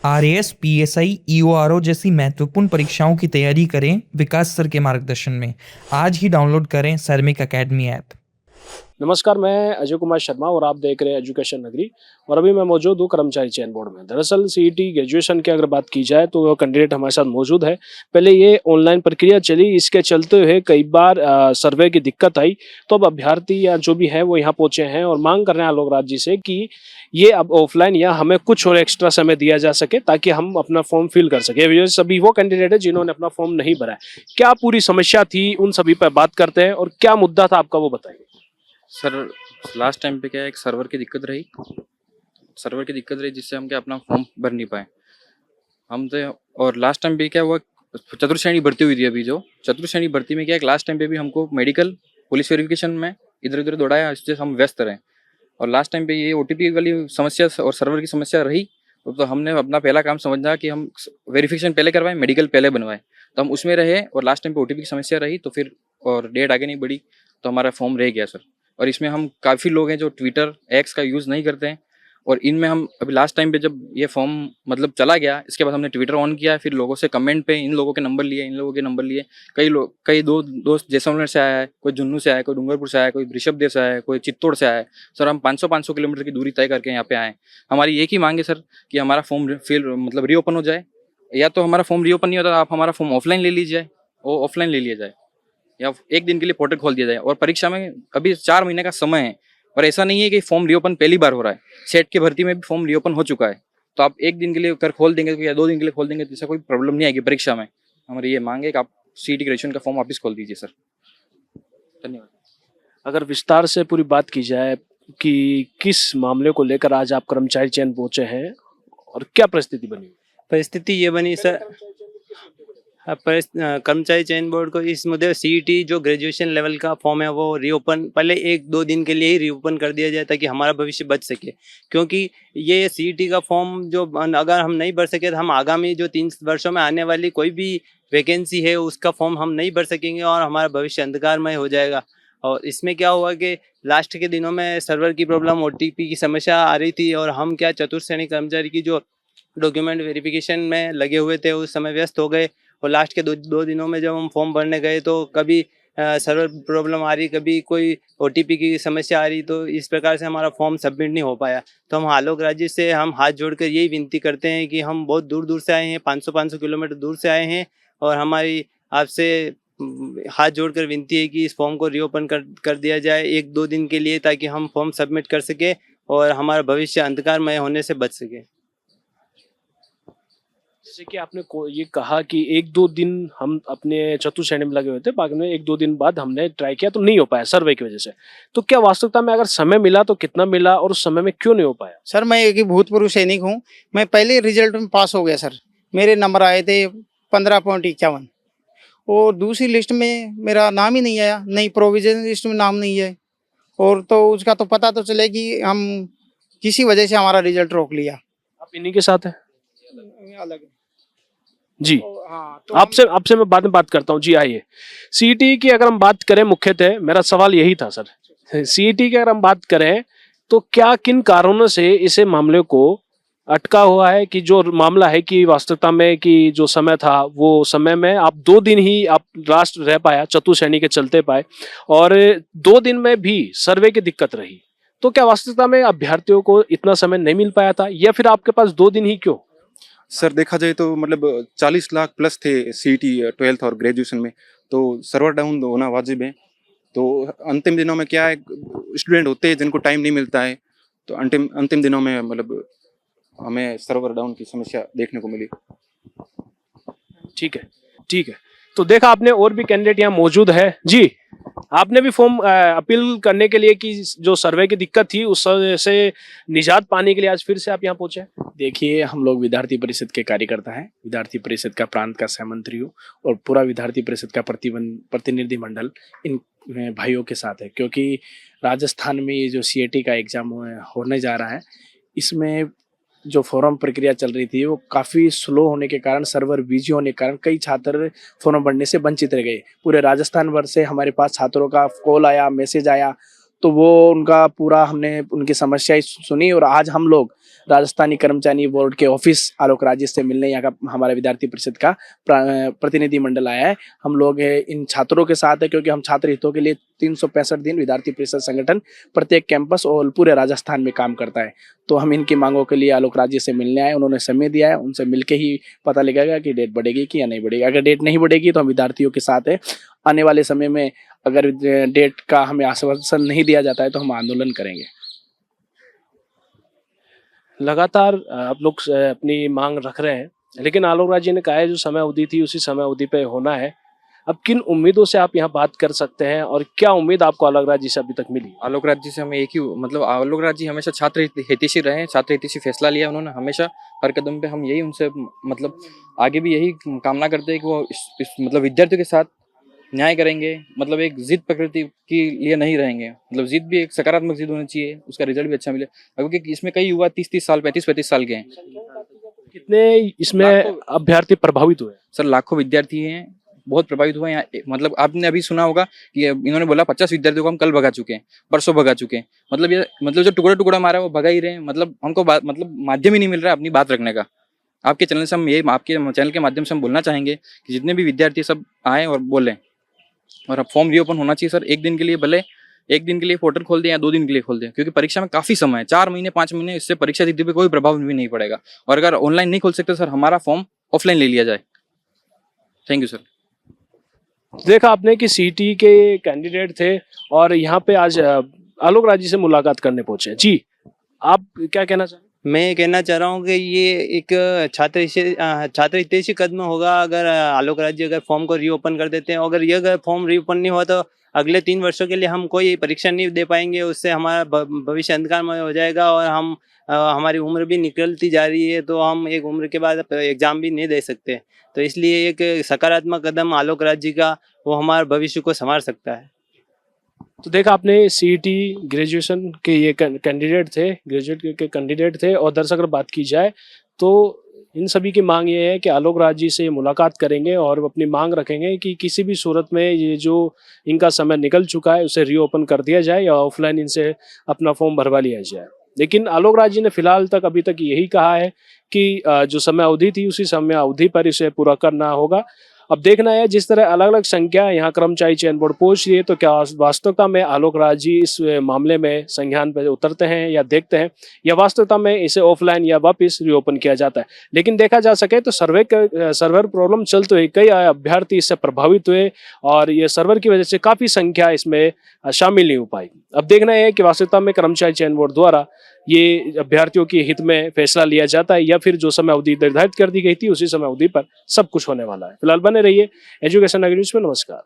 RAS, PSI, ईओआरओ जैसी महत्वपूर्ण परीक्षाओं की तैयारी करें विकास सर के मार्गदर्शन में। आज ही डाउनलोड करें सैरमिक अकेडमी ऐप। नमस्कार, मैं अजय कुमार शर्मा और आप देख रहे हैं एजुकेशन नगरी। और अभी मैं मौजूद हूँ कर्मचारी चयन बोर्ड में। दरअसल सीईटी ग्रेजुएशन की अगर बात की जाए तो वो कैंडिडेट हमारे साथ मौजूद है। पहले ये ऑनलाइन प्रक्रिया चली, इसके चलते हुए कई बार सर्वे की दिक्कत आई, तो अब अभ्यर्थी या जो भी है वो यहाँ पहुंचे हैं और मांग कर रहे हैं आलोक राज जी से कि ये अब ऑफलाइन या हमें कुछ और एक्स्ट्रा समय दिया जा सके ताकि हम अपना फॉर्म फिल कर सके। सभी वो कैंडिडेट है जिन्होंने अपना फॉर्म नहीं भरा है। क्या पूरी समस्या थी, उन सभी पर बात करते हैं और क्या मुद्दा था आपका वो बताइए। सर, लास्ट टाइम पे क्या है, एक सर्वर की दिक्कत रही जिससे हम क्या अपना फॉर्म भर नहीं पाए हम तो। और लास्ट टाइम पे क्या हुआ, चतुर्श्रेणी भर्ती हुई थी। अभी जो चतुर्श्रेणी भर्ती में क्या है, लास्ट टाइम पे भी हमको मेडिकल पुलिस वेरिफिकेशन में इधर उधर दौड़ाया, इससे हम व्यस्त रहे। और लास्ट टाइम पे ये ओटीपी वाली समस्या और सर्वर की समस्या रही, तो हमने अपना पहला काम समझा कि हम वेरिफिकेशन पहले करवाएं, मेडिकल पहले बनवाएं। तो हम उसमें रहे और लास्ट टाइम पे ओटीपी की समस्या रही, तो फिर और डेट आगे नहीं बढ़ी, तो हमारा फॉर्म रह गया सर। और इसमें हम काफ़ी लोग हैं जो ट्विटर एक्स का यूज़ नहीं करते हैं। और इनमें हम अभी लास्ट टाइम पे जब ये फॉर्म मतलब चला गया, इसके बाद हमने ट्विटर ऑन किया, फिर लोगों से कमेंट पे इन लोगों के नंबर लिए, इन लोगों के नंबर लिए। कई दोस्त जैसलमेर से आया है, कोई जुन्नू से आया है, कोई डूंगरपुर से आया है, कोई ऋषभदेव से आया है, कोई चित्तौड़ से आया है। सर, हम 500 किलोमीटर की दूरी तय करके यहाँ पे आए। हमारी एक ही मांग है सर कि हमारा फॉर्म फिर मतलब रीओपन हो जाए, या तो हमारा फॉर्म रीओपन नहीं होता, आप हमारा फॉर्म ऑफलाइन ले लीजिए, वो ऑफलाइन ले लिया जाए, या एक दिन के लिए पोर्टल खोल दिया जाए। और परीक्षा में अभी 4 महीने का समय है, और ऐसा नहीं है कि फॉर्म रीओपन पहली बार हो रहा है। सेट की भर्ती में भी फॉर्म रीओपन हो चुका है, तो आप एक दिन के लिए कर खोल देंगे या 2 दिन के लिए खोल देंगे तो इससे कोई प्रॉब्लम नहीं आएगी परीक्षा में। हमारी ये मांग है कि आप सीईटी ग्रेजुएशन का फॉर्म वापस खोल दीजिए सर। धन्यवाद। अगर विस्तार से पूरी बात की जाए कि किस मामले को लेकर आज आप कर्मचारी चयन पहुंचे हैं और क्या परिस्थिति बनी। परिस्थिति ये बनी सर, कर्मचारी चयन बोर्ड को इस मुद्दे सीईटी जो ग्रेजुएशन लेवल का फॉर्म है वो रीओपन पहले 1-2 दिन के लिए ही रीओपन कर दिया जाए ताकि हमारा भविष्य बच सके। क्योंकि ये सीईटी का फॉर्म जो अगर हम नहीं भर सके तो हम आगामी जो 3 वर्षों में आने वाली कोई भी वैकेंसी है उसका फॉर्म हम नहीं भर सकेंगे और हमारा भविष्य अंधकारमय हो जाएगा। और इसमें क्या हुआ कि लास्ट के दिनों में सर्वर की प्रॉब्लम, ओटीपी की समस्या आ रही थी और हम क्या चतुर्श्रेणी कर्मचारी की जो डॉक्यूमेंट वेरिफिकेशन में लगे हुए थे उस समय व्यस्त हो गए। और लास्ट के दो दिनों में जब हम फॉर्म भरने गए तो कभी सर्वर प्रॉब्लम आ रही, कभी कोई ओटीपी की समस्या आ रही, तो इस प्रकार से हमारा फॉर्म सबमिट नहीं हो पाया। तो हम आलोक राज्य से हम हाथ जोड़कर यही विनती करते हैं कि हम बहुत दूर दूर से आए हैं, 500 किलोमीटर दूर से आए हैं, और हमारी आपसे हाथ जोड़कर विनती है कि इस फॉर्म को रीओपन कर दिया जाए 1-2 दिन के लिए ताकि हम फॉर्म सबमिट कर सके और हमारा भविष्य अंधकारमय होने से बच सके। जैसे कि आपने ये कहा कि 1-2 दिन हम अपने चतुर्श्रेणी में लगे हुए थे, बाद में 1-2 दिन बाद हमने ट्राई किया तो नहीं हो पाया सर्वे की वजह से। तो क्या वास्तविकता में अगर समय मिला तो कितना मिला और उस समय में क्यों नहीं हो पाया? सर, मैं एक भूतपूर्व सैनिक हूँ। मैं पहले रिजल्ट में पास हो गया सर। मेरे नंबर आए थे 15.51 और दूसरी लिस्ट में मेरा नाम ही नहीं आया, नहीं प्रोविजन लिस्ट में नाम नहीं है। और तो उसका तो पता तो चले कि हम किसी वजह से हमारा रिजल्ट रोक लिया। आप इन्हीं के साथ हैं? अलग जी। हाँ, तो आपसे मैं बाद में बात करता हूँ। जी आइए। सीईटी की अगर हम बात करें, मुख्यतः मेरा सवाल यही था सर। सीईटी की अगर हम बात करें तो क्या किन कारणों से इसे मामले को अटका हुआ है कि जो मामला है कि वास्तविकता में कि जो समय था वो समय में आप 2 दिन ही आप लास्ट रह पाया, चतुर्श्रेणी के चलते पाए, और 2 दिन में भी सर्वे की दिक्कत रही। तो क्या वास्तविकता में अभ्यर्थियों को इतना समय नहीं मिल पाया था या फिर आपके पास 2 दिन ही क्यों? सर, देखा जाए तो मतलब 40 लाख प्लस थे सीईटी 12th और ग्रेजुएशन में, तो सर्वर डाउन होना वाजिब है। तो अंतिम दिनों में क्या है, स्टूडेंट होते हैं जिनको टाइम नहीं मिलता है, तो अंतिम दिनों में मतलब हमें सर्वर डाउन की समस्या देखने को मिली। ठीक है, ठीक है। तो देखा आपने, और भी कैंडिडेट यहाँ मौजूद है। जी, आपने भी फॉर्म अपील करने के लिए कि जो सर्वे की दिक्कत थी उस से निजात पाने के लिए आज फिर से आप यहाँ पहुंचे? देखिए, हम लोग विद्यार्थी परिषद के कार्यकर्ता हैं। विद्यार्थी परिषद का प्रांत का सहमंत्री हूँ और पूरा विद्यार्थी परिषद का प्रतिनिधि मंडल इन भाइयों के साथ है, क्योंकि राजस्थान में ये जो सीईटी का एग्जाम होने जा रहा है, इसमें जो फॉर्म प्रक्रिया चल रही थी वो काफ़ी स्लो होने के कारण, सर्वर बिजी होने के कारण कई छात्र फॉर्म भरने से वंचित रह गए। पूरे राजस्थान भर से हमारे पास छात्रों का कॉल आया, मैसेज आया, तो वो उनका पूरा हमने उनकी समस्याएं सुनी और आज हम लोग राजस्थानी कर्मचारी बोर्ड के ऑफिस आलोक राज्य से मिलने यहाँ का हमारा विद्यार्थी परिषद का प्रतिनिधि मंडल आया है। हम लोग इन छात्रों के साथ है क्योंकि हम छात्र हितों के लिए 365 दिन विद्यार्थी परिषद संगठन प्रत्येक कैंपस और पूरे राजस्थान में काम करता है। तो हम इनकी मांगों के लिए आलोक राज्य से मिलने आए, उन्होंने समय दिया है, उनसे मिलके ही पता लगेगा कि डेट बढ़ेगी कि या नहीं बढ़ेगी। अगर डेट नहीं बढ़ेगी तो हम विद्यार्थियों के साथ है। आने वाले समय में अगर डेट का हमें आश्वासन नहीं दिया जाता है तो हम आंदोलन करेंगे। लगातार आप लोग अपनी मांग रख रहे हैं, लेकिन आलोक राज जी ने कहा है जो समय अवधि थी उसी समय अवधि पे होना है। अब किन उम्मीदों से आप यहाँ बात कर सकते हैं और क्या उम्मीद आपको आलोक राज जी से अभी तक मिली? आलोक राज जी से हमें एक ही मतलब आलोक राज जी हमेशा छात्र हितैषी रहे हैं, छात्र हितैषी फैसला लिया उन्होंने हमेशा हर कदम पे। हम यही उनसे मतलब आगे भी यही कामना करते हैं कि वो इस मतलब विद्यार्थियों के साथ न्याय करेंगे, मतलब एक जिद प्रकृति के लिए नहीं रहेंगे। मतलब जिद भी एक सकारात्मक जिद होनी चाहिए, उसका रिजल्ट भी अच्छा मिले, क्योंकि इसमें कई युवा 30-30 साल 35-35 साल के हैं। कितने इसमें अभ्यर्थी प्रभावित हुए? सर लाखों विद्यार्थी हैं, बहुत प्रभावित हुए हैं। मतलब आपने अभी सुना होगा कि इन्होंने बोला 50 विद्यार्थियों को हम कल भगा चुके हैं, परसों भगा चुके हैं। मतलब ये मतलब जो टुकड़ा टुकड़ा मारा है वो भगा ही रहे हैं। मतलब हमको मतलब माध्यम ही नहीं मिल रहा है अपनी बात रखने का। आपके चैनल से हम यही आपके चैनल के माध्यम से हम बोलना चाहेंगे कि जितने भी विद्यार्थी सब आए और बोलें। और अब फॉर्म रीओपन होना चाहिए सर, एक दिन के लिए, भले एक दिन के लिए पोर्टल खोल दें या 2 दिन के लिए खोल दें, क्योंकि परीक्षा में काफी समय है, 4 महीने 5 महीने, इससे परीक्षा तिथि पे कोई प्रभाव भी नहीं पड़ेगा। और अगर ऑनलाइन नहीं खोल सकते सर, हमारा फॉर्म ऑफलाइन ले लिया जाए। Thank you sir. देखा आपने कि सीटी के कैंडिडेट थे और यहाँ पे आज आलोक राज जी से मुलाकात करने पहुंचे। जी, आप क्या कहना चाहेंगे? मैं ये कहना चाह रहा हूँ कि ये एक छात्र हितैषी कदम होगा अगर आलोक राज जी अगर फॉर्म को रीओपन कर देते हैं। अगर ये अगर फॉर्म रीओपन नहीं हुआ तो अगले 3 वर्षों के लिए हम कोई परीक्षा नहीं दे पाएंगे, उससे हमारा भविष्य अंधकारमय हो जाएगा और हम हमारी उम्र भी निकलती जा रही है, तो हम एक उम्र के बाद एग्जाम भी नहीं दे सकते। तो इसलिए एक सकारात्मक कदम आलोक राज जी का वो हमारे भविष्य को संवार सकता है। तो देखा आपने सीईटी ग्रेजुएशन के ये कैंडिडेट थे, ग्रेजुएट के कैंडिडेट थे। और दरअसल अगर बात की जाए तो इन सभी की मांग ये है कि आलोक राज जी से मुलाकात करेंगे और अपनी मांग रखेंगे कि किसी भी सूरत में ये जो इनका समय निकल चुका है उसे रीओपन कर दिया जाए या ऑफलाइन इनसे अपना फॉर्म भरवा लिया जाए। लेकिन आलोक राज जी ने फिलहाल तक अभी तक यही कहा है कि जो समय अवधि थी उसी समय अवधि पर इसे पूरा करना होगा। अब देखना है जिस तरह अलग अलग संख्या यहाँ कर्मचारी चयन बोर्ड पहुंच रही है तो क्या वास्तविकता में आलोक राज जी इस मामले में संज्ञान पर उतरते हैं या देखते हैं, या वास्तविकता में इसे ऑफलाइन या वापस रीओपन किया जाता है। लेकिन देखा जा सके तो सर्वर प्रॉब्लम चलते हुए कई अभ्यर्थी इससे प्रभावित हुए और ये सर्वर की वजह से काफी संख्या इसमें शामिल नहीं हो पाई। अब देखना है कि वास्तविकता में कर्मचारी चयन बोर्ड द्वारा ये अभ्यर्थियों के हित में फैसला लिया जाता है या फिर जो समय अवधि निर्धारित कर दी गई थी उसी समय अवधि पर सब कुछ होने वाला है। फिलहाल बने रहिए एजुकेशन न्यूज़ में। नमस्कार।